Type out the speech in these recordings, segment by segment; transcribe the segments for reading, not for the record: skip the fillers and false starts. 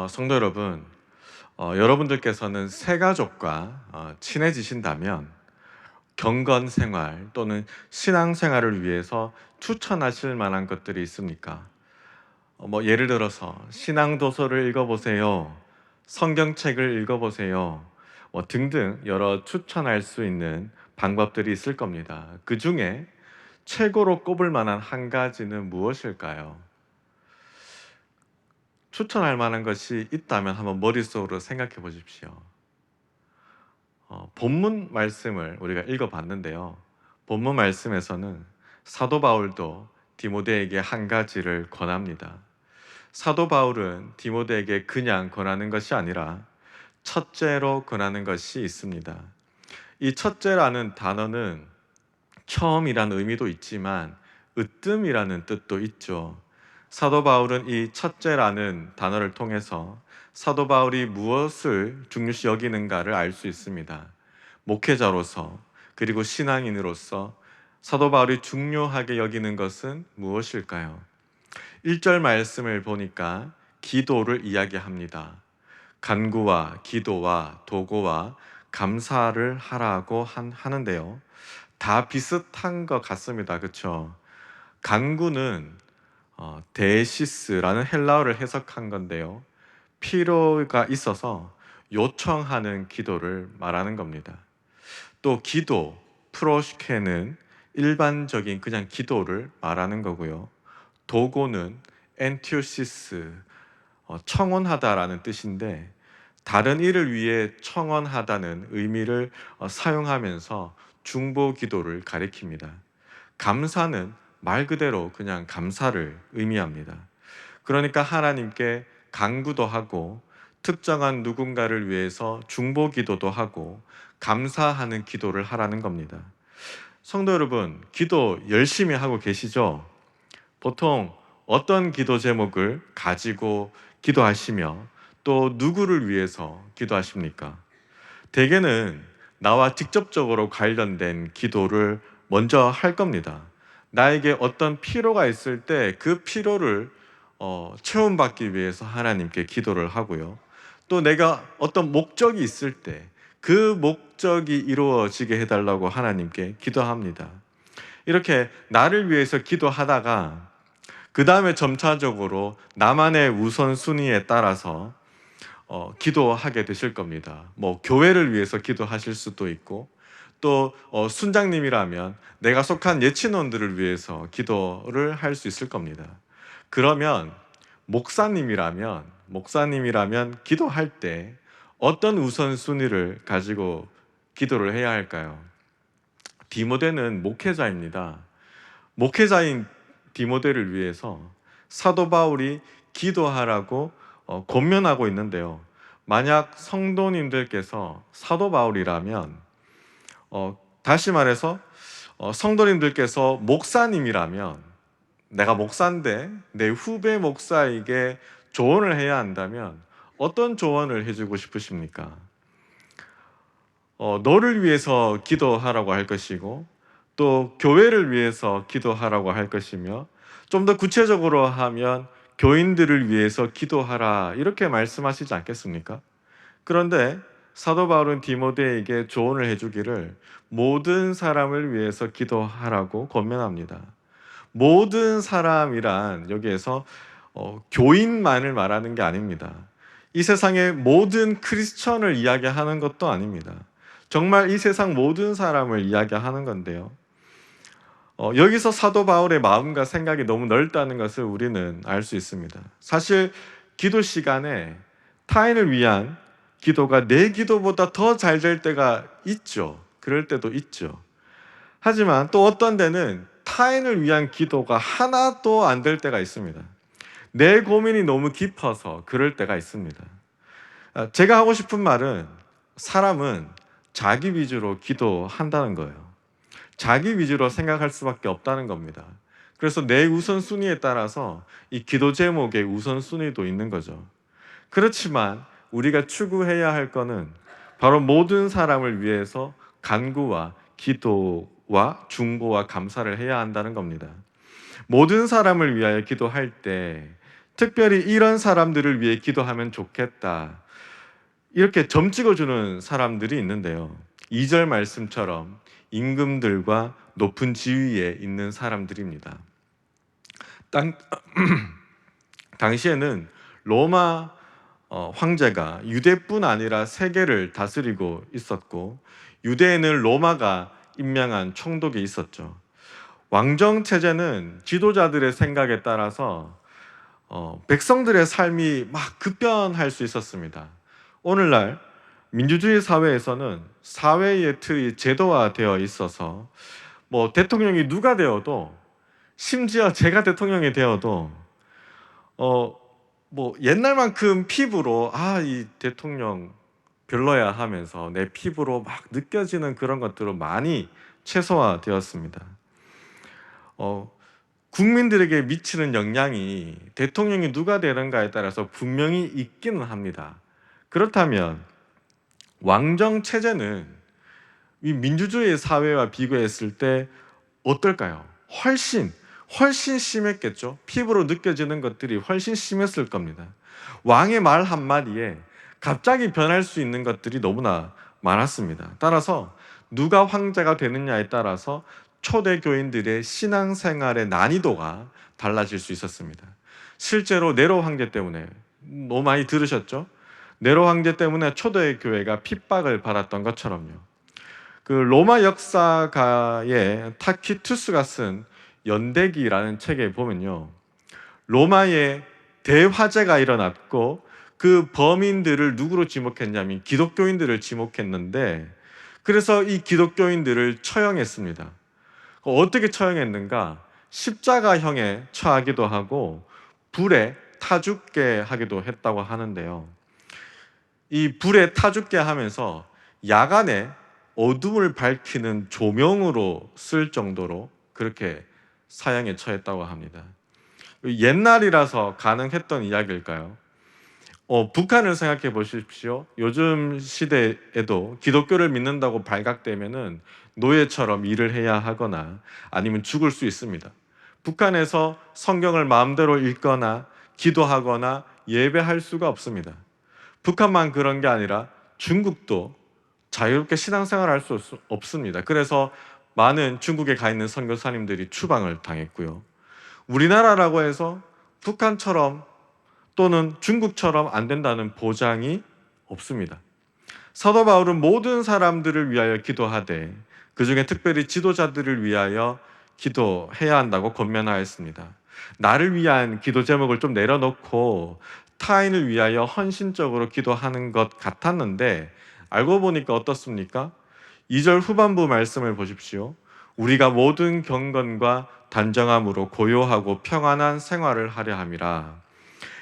성도 여러분, 여러분들께서는 새 가족과 친해지신다면 경건 생활 또는 신앙 생활을 위해서 추천하실 만한 것들이 있습니까? 예를 들어서 신앙 도서를 읽어보세요, 성경책을 읽어보세요, 등등 여러 추천할 수 있는 방법들이 있을 겁니다. 그 중에 최고로 꼽을 만한 한 가지는 무엇일까요? 추천할 만한 것이 있다면 한번 머릿속으로 생각해 보십시오. 본문 말씀을 우리가 읽어봤는데요. 본문 말씀에서는 사도 바울도 디모데에게 한 가지를 권합니다. 사도 바울은 디모데에게 그냥 권하는 것이 아니라 첫째로 권하는 것이 있습니다. 이 첫째라는 단어는 처음이라는 의미도 있지만 으뜸이라는 뜻도 있죠. 사도 바울은 이 첫째라는 단어를 통해서 사도 바울이 무엇을 중요시 여기는가를 알 수 있습니다. 목회자로서 그리고 신앙인으로서 사도 바울이 중요하게 여기는 것은 무엇일까요? 1절 말씀을 보니까 기도를 이야기합니다. 간구와 기도와 도고와 감사를 하라고 하는데요. 다 비슷한 것 같습니다. 그렇죠? 간구는 데시스라는 헬라어를 해석한 건데요. 필요가 있어서 요청하는 기도를 말하는 겁니다. 또 기도, 프로시케는 일반적인 그냥 기도를 말하는 거고요. 도고는 엔티오시스, 청원하다라는 뜻인데 다른 일을 위해 청원하다는 의미를 사용하면서 중보 기도를 가리킵니다. 감사는 말 그대로 그냥 감사를 의미합니다. 그러니까 하나님께 간구도 하고 특정한 누군가를 위해서 중보 기도도 하고 감사하는 기도를 하라는 겁니다. 성도 여러분, 기도 열심히 하고 계시죠? 보통 어떤 기도 제목을 가지고 기도하시며 또 누구를 위해서 기도하십니까? 대개는 나와 직접적으로 관련된 기도를 먼저 할 겁니다. 나에게 어떤 필요가 있을 때 그 필요를 채움받기 위해서 하나님께 기도를 하고요. 또 내가 어떤 목적이 있을 때 그 목적이 이루어지게 해달라고 하나님께 기도합니다. 이렇게 나를 위해서 기도하다가 그 다음에 점차적으로 나만의 우선순위에 따라서 기도하게 되실 겁니다. 교회를 위해서 기도하실 수도 있고 또 순장님이라면 내가 속한 예친원들을 위해서 기도를 할 수 있을 겁니다. 그러면 목사님이라면 기도할 때 어떤 우선순위를 가지고 기도를 해야 할까요? 디모데는 목회자입니다. 목회자인 디모데를 위해서 사도 바울이 기도하라고 권면하고 있는데요. 만약 성도님들께서 사도 바울이라면 다시 말해서 성도님들께서 목사님이라면 내가 목사인데 내 후배 목사에게 조언을 해야 한다면 어떤 조언을 해주고 싶으십니까? 너를 위해서 기도하라고 할 것이고 또 교회를 위해서 기도하라고 할 것이며 좀 더 구체적으로 하면 교인들을 위해서 기도하라 이렇게 말씀하시지 않겠습니까? 그런데 사도 바울은 디모데에게 조언을 해주기를 모든 사람을 위해서 기도하라고 권면합니다. 모든 사람이란 여기에서 교인만을 말하는 게 아닙니다. 이 세상의 모든 크리스천을 이야기하는 것도 아닙니다. 정말 이 세상 모든 사람을 이야기하는 건데요. 여기서 사도 바울의 마음과 생각이 너무 넓다는 것을 우리는 알 수 있습니다. 사실 기도 시간에 타인을 위한 기도가 내 기도보다 더 잘 될 때가 있죠. 그럴 때도 있죠. 하지만 또 어떤 데는 타인을 위한 기도가 하나도 안 될 때가 있습니다. 내 고민이 너무 깊어서 그럴 때가 있습니다. 제가 하고 싶은 말은 사람은 자기 위주로 기도한다는 거예요. 자기 위주로 생각할 수밖에 없다는 겁니다. 그래서 내 우선순위에 따라서 이 기도 제목의 우선순위도 있는 거죠. 그렇지만 우리가 추구해야 할 것은 바로 모든 사람을 위해서 간구와 기도와 중보와 감사를 해야 한다는 겁니다. 모든 사람을 위하여 기도할 때 특별히 이런 사람들을 위해 기도하면 좋겠다. 이렇게 점 찍어주는 사람들이 있는데요. 2절 말씀처럼 임금들과 높은 지위에 있는 사람들입니다. 땅, 당시에는 로마 황제가 유대뿐 아니라 세계를 다스리고 있었고, 유대에는 로마가 임명한 총독이 있었죠. 왕정 체제는 지도자들의 생각에 따라서 백성들의 삶이 막 급변할 수 있었습니다. 오늘날 민주주의 사회에서는 사회의 틀이 제도화되어 있어서 뭐 대통령이 누가 되어도, 심지어 제가 대통령이 되어도 뭐 옛날만큼 피부로 이 대통령 별로야 하면서 내 피부로 막 느껴지는 그런 것들은 많이 최소화되었습니다. 국민들에게 미치는 영향이 대통령이 누가 되는가에 따라서 분명히 있기는 합니다. 그렇다면 왕정 체제는 이 민주주의 사회와 비교했을 때 어떨까요? 훨씬 심했겠죠. 피부로 느껴지는 것들이 훨씬 심했을 겁니다. 왕의 말 한마디에 갑자기 변할 수 있는 것들이 너무나 많았습니다. 따라서 누가 황제가 되느냐에 따라서 초대 교인들의 신앙생활의 난이도가 달라질 수 있었습니다. 실제로 네로 황제 때문에 너무 많이 들으셨죠? 네로 황제 때문에 초대 교회가 핍박을 받았던 것처럼요. 그 로마 역사가의 타키투스가 쓴 연대기라는 책에 보면요, 로마에 대화재가 일어났고 그 범인들을 누구로 지목했냐면 기독교인들을 지목했는데, 그래서 이 기독교인들을 처형했습니다. 어떻게 처형했는가? 십자가형에 처하기도 하고 불에 타 죽게 하기도 했다고 하는데요. 이 불에 타 죽게 하면서 야간에 어둠을 밝히는 조명으로 쓸 정도로 그렇게 사형에 처했다고 합니다. 옛날이라서 가능했던 이야기일까요? 북한을 생각해 보십시오. 요즘 시대에도 기독교를 믿는다고 발각되면은 노예처럼 일을 해야 하거나 아니면 죽을 수 있습니다. 북한에서 성경을 마음대로 읽거나 기도하거나 예배할 수가 없습니다. 북한만 그런 게 아니라 중국도 자유롭게 신앙생활을 할 수 없습니다. 그래서 많은 중국에 가 있는 선교사님들이 추방을 당했고요. 우리나라라고 해서 북한처럼 또는 중국처럼 안 된다는 보장이 없습니다. 사도 바울은 모든 사람들을 위하여 기도하되 그 중에 특별히 지도자들을 위하여 기도해야 한다고 권면하였습니다. 나를 위한 기도 제목을 좀 내려놓고 타인을 위하여 헌신적으로 기도하는 것 같았는데, 알고 보니까 어떻습니까? 2절 후반부 말씀을 보십시오. 우리가 모든 경건과 단정함으로 고요하고 평안한 생활을 하려 함이라.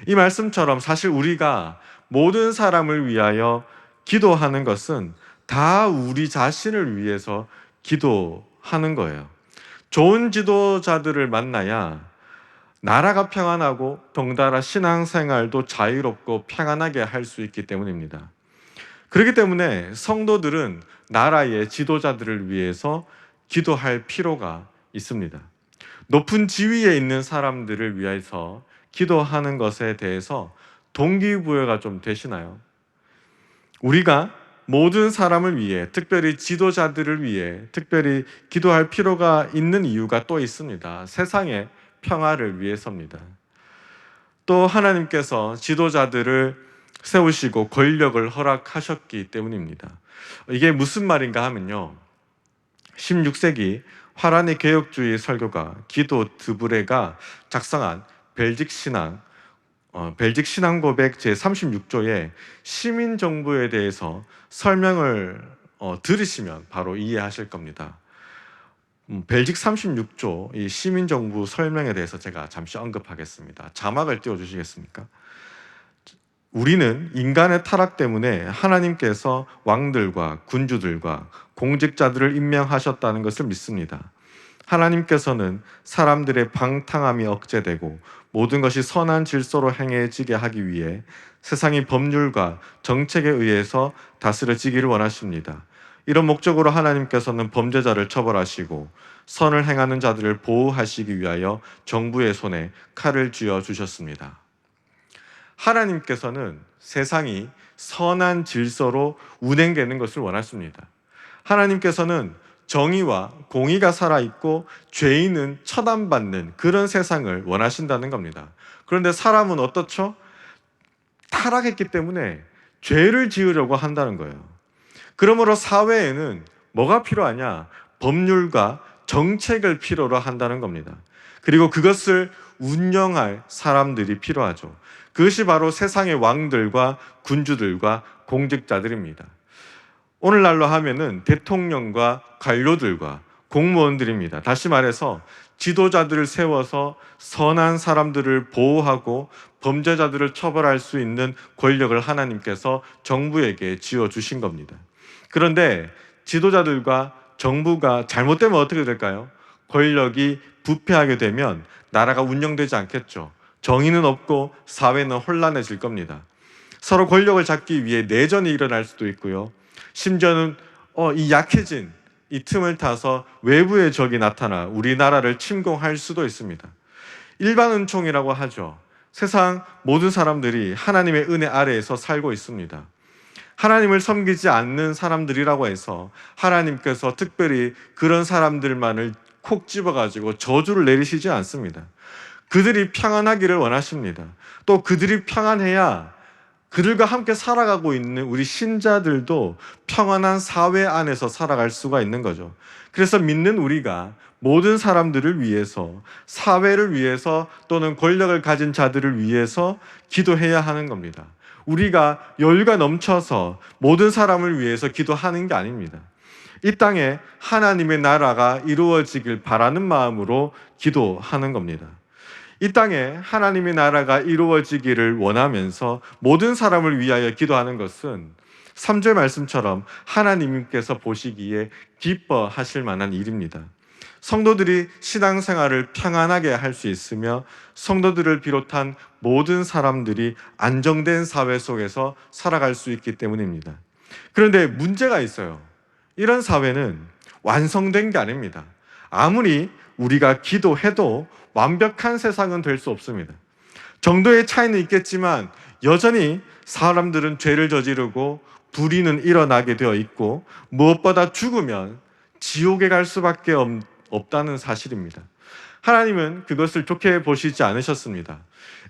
이 말씀처럼 사실 우리가 모든 사람을 위하여 기도하는 것은 다 우리 자신을 위해서 기도하는 거예요. 좋은 지도자들을 만나야 나라가 평안하고 덩달아 신앙생활도 자유롭고 평안하게 할 수 있기 때문입니다. 그렇기 때문에 성도들은 나라의 지도자들을 위해서 기도할 필요가 있습니다. 높은 지위에 있는 사람들을 위해서 기도하는 것에 대해서 동기부여가 좀 되시나요? 우리가 모든 사람을 위해, 특별히 지도자들을 위해 특별히 기도할 필요가 있는 이유가 또 있습니다. 세상의 평화를 위해서입니다. 또 하나님께서 지도자들을 세우시고 권력을 허락하셨기 때문입니다. 이게 무슨 말인가 하면요, 16세기 화란의 개혁주의 설교가 기도 드브레가 작성한 벨직 신앙 고백 제36조에 시민정부에 대해서 설명을 들으시면 바로 이해하실 겁니다. 벨직 36조 이 시민정부 설명에 대해서 제가 잠시 언급하겠습니다. 자막을 띄워주시겠습니까? 우리는 인간의 타락 때문에 하나님께서 왕들과 군주들과 공직자들을 임명하셨다는 것을 믿습니다. 하나님께서는 사람들의 방탕함이 억제되고 모든 것이 선한 질서로 행해지게 하기 위해 세상이 법률과 정책에 의해서 다스려지기를 원하십니다. 이런 목적으로 하나님께서는 범죄자를 처벌하시고 선을 행하는 자들을 보호하시기 위하여 정부의 손에 칼을 쥐어 주셨습니다. 하나님께서는 세상이 선한 질서로 운행되는 것을 원하십니다. 하나님께서는 정의와 공의가 살아있고 죄인은 처단받는 그런 세상을 원하신다는 겁니다. 그런데 사람은 어떻죠? 타락했기 때문에 죄를 지으려고 한다는 거예요. 그러므로 사회에는 뭐가 필요하냐? 법률과 정책을 필요로 한다는 겁니다. 그리고 그것을 운영할 사람들이 필요하죠. 그것이 바로 세상의 왕들과 군주들과 공직자들입니다. 오늘날로 하면은 대통령과 관료들과 공무원들입니다. 다시 말해서 지도자들을 세워서 선한 사람들을 보호하고 범죄자들을 처벌할 수 있는 권력을 하나님께서 정부에게 지어주신 겁니다. 그런데 지도자들과 정부가 잘못되면 어떻게 될까요? 권력이 부패하게 되면 나라가 운영되지 않겠죠. 정의는 없고 사회는 혼란해질 겁니다. 서로 권력을 잡기 위해 내전이 일어날 수도 있고요. 심지어는 이 약해진 이 틈을 타서 외부의 적이 나타나 우리나라를 침공할 수도 있습니다. 일반 은총이라고 하죠. 세상 모든 사람들이 하나님의 은혜 아래에서 살고 있습니다. 하나님을 섬기지 않는 사람들이라고 해서 하나님께서 특별히 그런 사람들만을 콕 집어가지고 저주를 내리시지 않습니다. 그들이 평안하기를 원하십니다. 또 그들이 평안해야 그들과 함께 살아가고 있는 우리 신자들도 평안한 사회 안에서 살아갈 수가 있는 거죠. 그래서 믿는 우리가 모든 사람들을 위해서, 사회를 위해서 또는 권력을 가진 자들을 위해서 기도해야 하는 겁니다. 우리가 여유가 넘쳐서 모든 사람을 위해서 기도하는 게 아닙니다. 이 땅에 하나님의 나라가 이루어지길 바라는 마음으로 기도하는 겁니다. 이 땅에 하나님의 나라가 이루어지기를 원하면서 모든 사람을 위하여 기도하는 것은 3절 말씀처럼 하나님께서 보시기에 기뻐하실 만한 일입니다. 성도들이 신앙생활을 평안하게 할 수 있으며 성도들을 비롯한 모든 사람들이 안정된 사회 속에서 살아갈 수 있기 때문입니다. 그런데 문제가 있어요. 이런 사회는 완성된 게 아닙니다. 아무리 우리가 기도해도 완벽한 세상은 될 수 없습니다. 정도의 차이는 있겠지만 여전히 사람들은 죄를 저지르고 불의는 일어나게 되어 있고 무엇보다 죽으면 지옥에 갈 수밖에 없다는 사실입니다. 하나님은 그것을 좋게 보시지 않으셨습니다.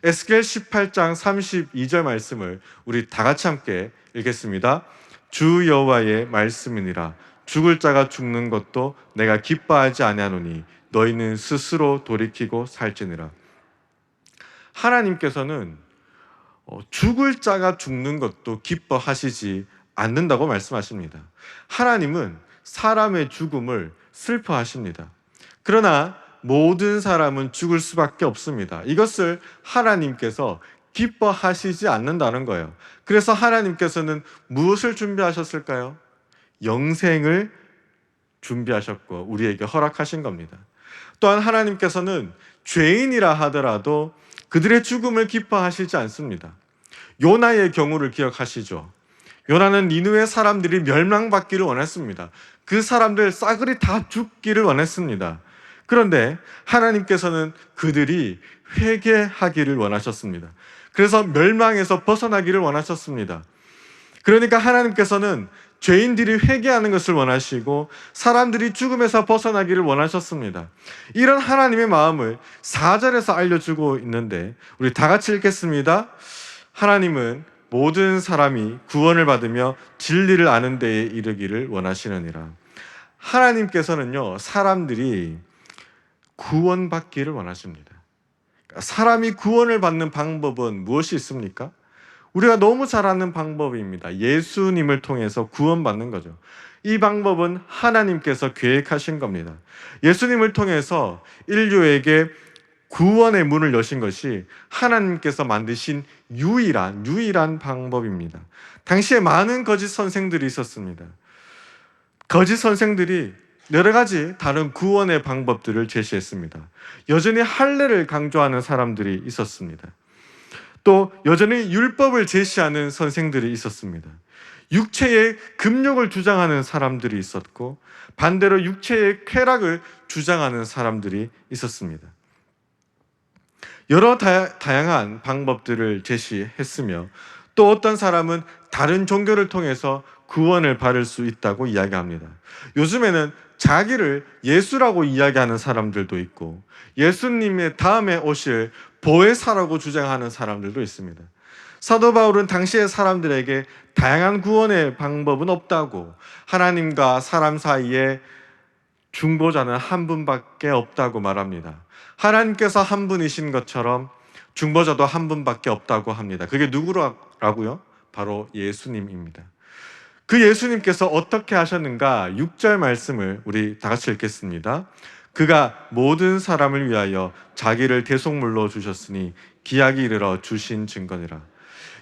에스겔 18장 32절 말씀을 우리 다 같이 함께 읽겠습니다. 주 여호와의 말씀이니라. 죽을 자가 죽는 것도 내가 기뻐하지 아니하노니 너희는 스스로 돌이키고 살지니라. 하나님께서는 죽을 자가 죽는 것도 기뻐하시지 않는다고 말씀하십니다. 하나님은 사람의 죽음을 슬퍼하십니다. 그러나 모든 사람은 죽을 수밖에 없습니다. 이것을 하나님께서 기뻐하시지 않는다는 거예요. 그래서 하나님께서는 무엇을 준비하셨을까요? 영생을 준비하셨고 우리에게 허락하신 겁니다. 또한 하나님께서는 죄인이라 하더라도 그들의 죽음을 기뻐하시지 않습니다. 요나의 경우를 기억하시죠? 요나는 니느웨 사람들이 멸망받기를 원했습니다. 그 사람들 싸그리 다 죽기를 원했습니다. 그런데 하나님께서는 그들이 회개하기를 원하셨습니다. 그래서 멸망에서 벗어나기를 원하셨습니다. 그러니까 하나님께서는 죄인들이 회개하는 것을 원하시고 사람들이 죽음에서 벗어나기를 원하셨습니다. 이런 하나님의 마음을 4절에서 알려주고 있는데 우리 다 같이 읽겠습니다. 하나님은 모든 사람이 구원을 받으며 진리를 아는 데에 이르기를 원하시느니라. 하나님께서는요, 사람들이 구원받기를 원하십니다. 사람이 구원을 받는 방법은 무엇이 있습니까? 우리가 너무 잘 아는 방법입니다. 예수님을 통해서 구원받는 거죠. 이 방법은 하나님께서 계획하신 겁니다. 예수님을 통해서 인류에게 구원의 문을 여신 것이 하나님께서 만드신 유일한 방법입니다. 당시에 많은 거짓 선생들이 있었습니다. 거짓 선생들이 여러 가지 다른 구원의 방법들을 제시했습니다. 여전히 할례를 강조하는 사람들이 있었습니다. 또 여전히 율법을 제시하는 선생들이 있었습니다. 육체의 금욕을 주장하는 사람들이 있었고 반대로 육체의 쾌락을 주장하는 사람들이 있었습니다. 여러 다양한 방법들을 제시했으며 또 어떤 사람은 다른 종교를 통해서 구원을 받을 수 있다고 이야기합니다. 요즘에는 자기를 예수라고 이야기하는 사람들도 있고 예수님의 다음에 오실 보혜사라고 주장하는 사람들도 있습니다. 사도 바울은 당시의 사람들에게 다양한 구원의 방법은 없다고, 하나님과 사람 사이에 중보자는 한 분밖에 없다고 말합니다. 하나님께서 한 분이신 것처럼 중보자도 한 분밖에 없다고 합니다. 그게 누구라고요? 바로 예수님입니다. 그 예수님께서 어떻게 하셨는가? 6절 말씀을 우리 다 같이 읽겠습니다. 그가 모든 사람을 위하여 자기를 대속물로 주셨으니 기약이 이르러 주신 증거니라.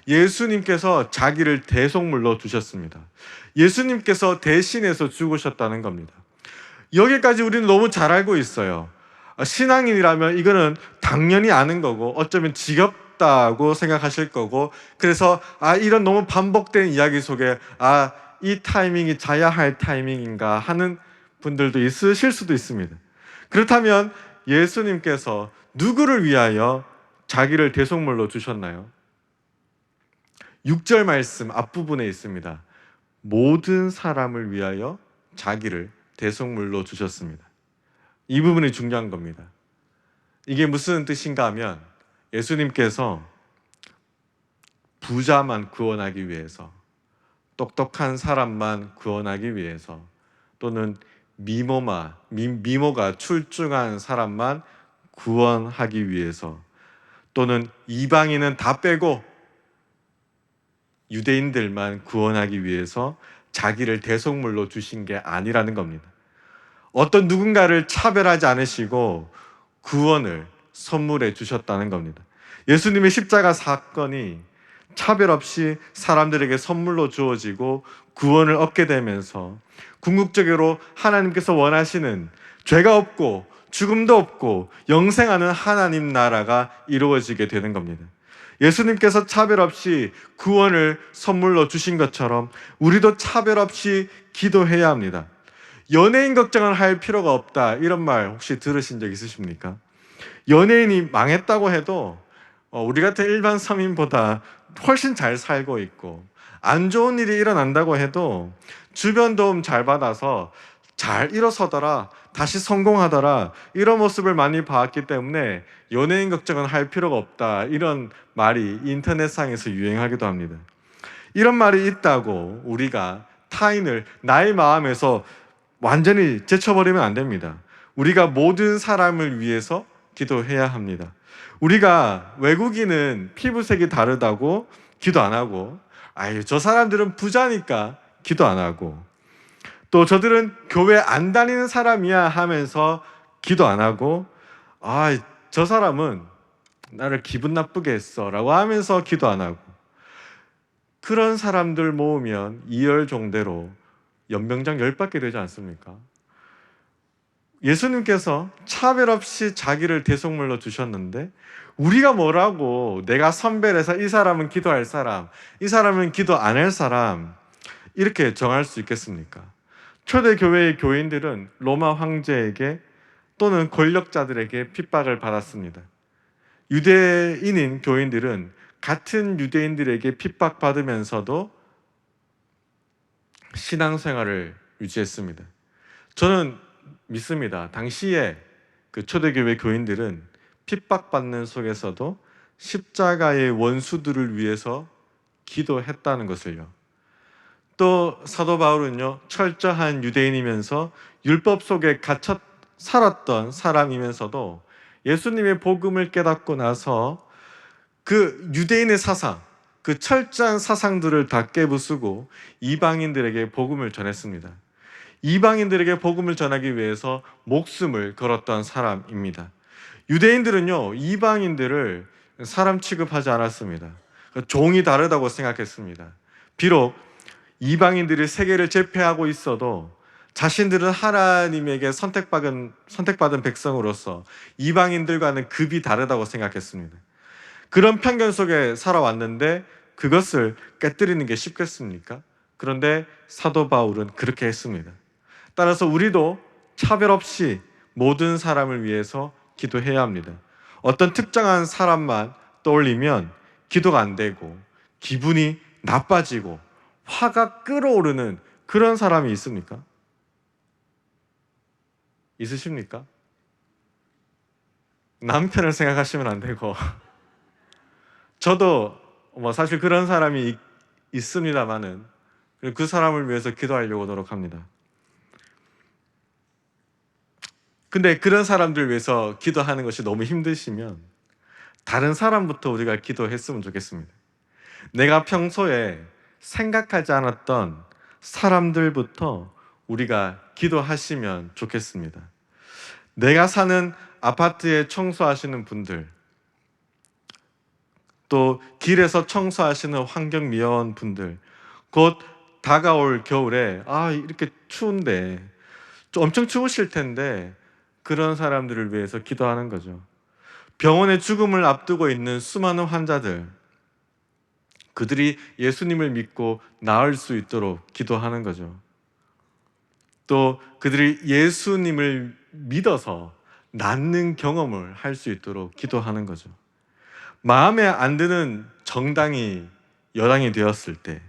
예수님께서 자기를 대속물로 주셨습니다. 예수님께서 대신해서 죽으셨다는 겁니다. 여기까지 우리는 너무 잘 알고 있어요. 신앙인이라면 이거는 당연히 아는 거고 어쩌면 지겹다고 생각하실 거고, 그래서 이런 너무 반복된 이야기 속에 이 타이밍이 자야 할 타이밍인가 하는 분들도 있으실 수도 있습니다. 그렇다면 예수님께서 누구를 위하여 자기를 대속물로 주셨나요? 6절 말씀 앞부분에 있습니다. 모든 사람을 위하여 자기를 대속물로 주셨습니다. 이 부분이 중요한 겁니다. 이게 무슨 뜻인가 하면 예수님께서 부자만 구원하기 위해서, 똑똑한 사람만 구원하기 위해서, 또는 미모가 출중한 사람만 구원하기 위해서, 또는 이방인은 다 빼고 유대인들만 구원하기 위해서 자기를 대속물로 주신 게 아니라는 겁니다. 어떤 누군가를 차별하지 않으시고 구원을 선물해 주셨다는 겁니다. 예수님의 십자가 사건이 차별 없이 사람들에게 선물로 주어지고 구원을 얻게 되면서 궁극적으로 하나님께서 원하시는 죄가 없고 죽음도 없고 영생하는 하나님 나라가 이루어지게 되는 겁니다. 예수님께서 차별 없이 구원을 선물로 주신 것처럼 우리도 차별 없이 기도해야 합니다. 연예인 걱정을 할 필요가 없다, 이런 말 혹시 들으신 적 있으십니까? 연예인이 망했다고 해도 우리 같은 일반 서민보다 훨씬 잘 살고 있고, 안 좋은 일이 일어난다고 해도 주변 도움 잘 받아서 잘 일어서더라, 다시 성공하더라, 이런 모습을 많이 봤기 때문에 연예인 걱정은 할 필요가 없다, 이런 말이 인터넷상에서 유행하기도 합니다. 이런 말이 있다고 우리가 타인을 나의 마음에서 완전히 제쳐버리면 안 됩니다. 우리가 모든 사람을 위해서 기도해야 합니다. 우리가 외국인은 피부색이 다르다고 기도 안 하고, 저 사람들은 부자니까 기도 안 하고, 또 저들은 교회 안 다니는 사람이야 하면서 기도 안 하고, 저 사람은 나를 기분 나쁘게 했어 라고 하면서 기도 안 하고, 그런 사람들 모으면 이열종대로 연병장 10바퀴 되지 않습니까? 예수님께서 차별 없이 자기를 대속물로 주셨는데 우리가 뭐라고 내가 선별해서 이 사람은 기도할 사람, 이 사람은 기도 안 할 사람, 이렇게 정할 수 있겠습니까? 초대교회의 교인들은 로마 황제에게 또는 권력자들에게 핍박을 받았습니다. 유대인인 교인들은 같은 유대인들에게 핍박받으면서도 신앙생활을 유지했습니다. 저는 믿습니다. 당시에 그 초대교회 교인들은 핍박받는 속에서도 십자가의 원수들을 위해서 기도했다는 것을요. 또 사도 바울은요, 철저한 유대인이면서 율법 속에 갇혀 살았던 사람이면서도 예수님의 복음을 깨닫고 나서 그 유대인의 사상, 그 철저한 사상들을 다 깨부수고 이방인들에게 복음을 전했습니다. 이방인들에게 복음을 전하기 위해서 목숨을 걸었던 사람입니다. 유대인들은요, 이방인들을 사람 취급하지 않았습니다. 종이 다르다고 생각했습니다. 비록 이방인들이 세계를 제패하고 있어도 자신들은 하나님에게 선택받은 백성으로서 이방인들과는 급이 다르다고 생각했습니다. 그런 편견 속에 살아왔는데 그것을 깨뜨리는 게 쉽겠습니까? 그런데 사도 바울은 그렇게 했습니다. 따라서 우리도 차별 없이 모든 사람을 위해서 기도해야 합니다. 어떤 특정한 사람만 떠올리면 기도가 안 되고 기분이 나빠지고 화가 끓어오르는 그런 사람이 있습니까? 있으십니까? 남편을 생각하시면 안 되고 저도 뭐 사실 그런 사람이 있습니다만은 그 사람을 위해서 기도하려고 노력합니다. 근데 그런 사람들 위해서 기도하는 것이 너무 힘드시면 다른 사람부터 우리가 기도했으면 좋겠습니다. 내가 평소에 생각하지 않았던 사람들부터 우리가 기도하시면 좋겠습니다. 내가 사는 아파트에 청소하시는 분들, 또 길에서 청소하시는 환경미화원 분들, 곧 다가올 겨울에 이렇게 추운데 좀 엄청 추우실 텐데 그런 사람들을 위해서 기도하는 거죠. 병원에 죽음을 앞두고 있는 수많은 환자들, 그들이 예수님을 믿고 나을 수 있도록 기도하는 거죠. 또 그들이 예수님을 믿어서 낫는 경험을 할 수 있도록 기도하는 거죠. 마음에 안 드는 정당이 여당이 되었을 때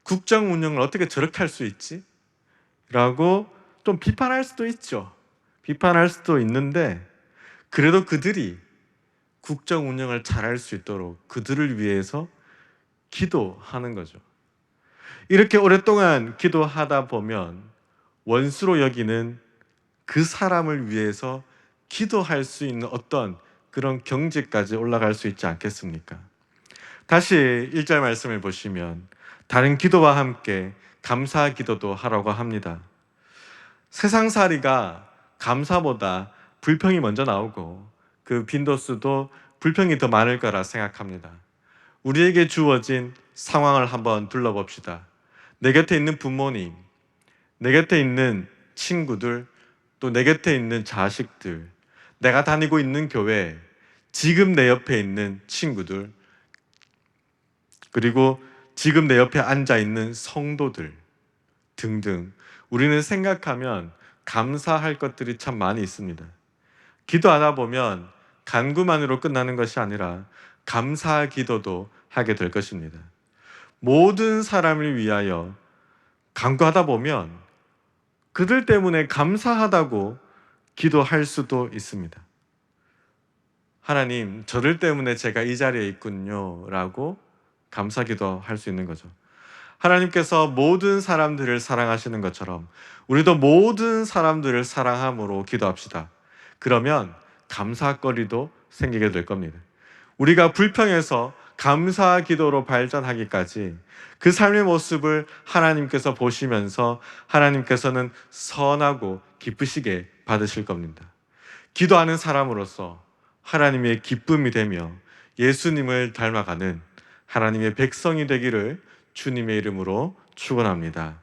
국정 운영을 어떻게 저렇게 할 수 있지? 라고 좀 비판할 수도 있죠. 비판할 수도 있는데 그래도 그들이 국정 운영을 잘할 수 있도록 그들을 위해서 기도하는 거죠. 이렇게 오랫동안 기도하다 보면 원수로 여기는 그 사람을 위해서 기도할 수 있는 어떤 그런 경지까지 올라갈 수 있지 않겠습니까? 다시 1절 말씀을 보시면 다른 기도와 함께 감사 기도도 하라고 합니다. 세상살이가 감사보다 불평이 먼저 나오고 그 빈도수도 불평이 더 많을 거라 생각합니다. 우리에게 주어진 상황을 한번 둘러봅시다. 내 곁에 있는 부모님, 내 곁에 있는 친구들, 또 내 곁에 있는 자식들, 내가 다니고 있는 교회, 지금 내 옆에 있는 친구들, 그리고 지금 내 옆에 앉아 있는 성도들 등등 우리는 생각하면 감사할 것들이 참 많이 있습니다. 기도하다 보면 간구만으로 끝나는 것이 아니라 감사 기도도 하게 될 것입니다. 모든 사람을 위하여 간구하다 보면 그들 때문에 감사하다고 기도할 수도 있습니다. 하나님, 저들 때문에 제가 이 자리에 있군요 라고 감사 기도할 수 있는 거죠. 하나님께서 모든 사람들을 사랑하시는 것처럼 우리도 모든 사람들을 사랑함으로 기도합시다. 그러면 감사거리도 생기게 될 겁니다. 우리가 불평해서 감사 기도로 발전하기까지 그 삶의 모습을 하나님께서 보시면서 하나님께서는 선하고 기쁘시게 받으실 겁니다. 기도하는 사람으로서 하나님의 기쁨이 되며 예수님을 닮아가는 하나님의 백성이 되기를 주님의 이름으로 축원합니다.